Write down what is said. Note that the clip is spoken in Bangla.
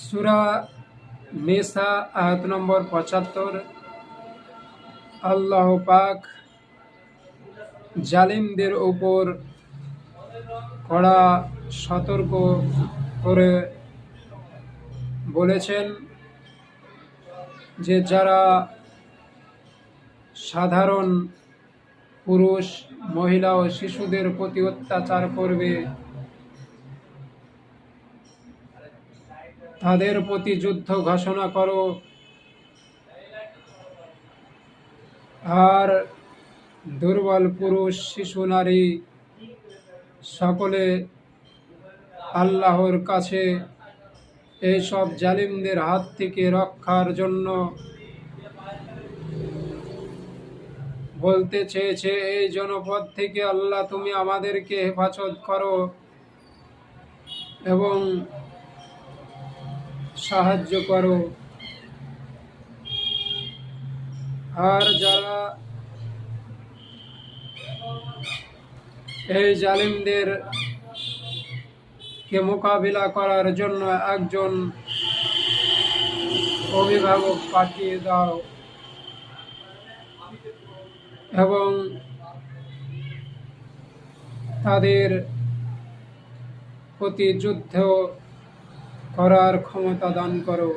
সূরা নিসা আয়াত নম্বর ৭৫। আল্লাহ পাক জালিমদের উপর কড়া সতর্ক করে বলেছেন যে যারা সাধারণ পুরুষ, মহিলা ও শিশুদের প্রতি অত্যাচার করবে তাদের প্রতি যুদ্ধ ঘোষণা করো, আর দুর্বল পুরুষ, শিশু, নারী সকলে আল্লাহর কাছে এইসব জালিমদের হাত থেকে রক্ষার জন্য বলতে চেয়েছে, এই জনপদ থেকে আল্লাহ তুমি আমাদেরকে হেফাজত করো এবং সাহায্য করো। আর যারা এই জালিমদের কে মোকাবিলা করার জন্য একজন অভিভাবক পাঠিয়ে দাও এবং তাদের প্রতি যুদ্ধ করার ক্ষমতা দান করো।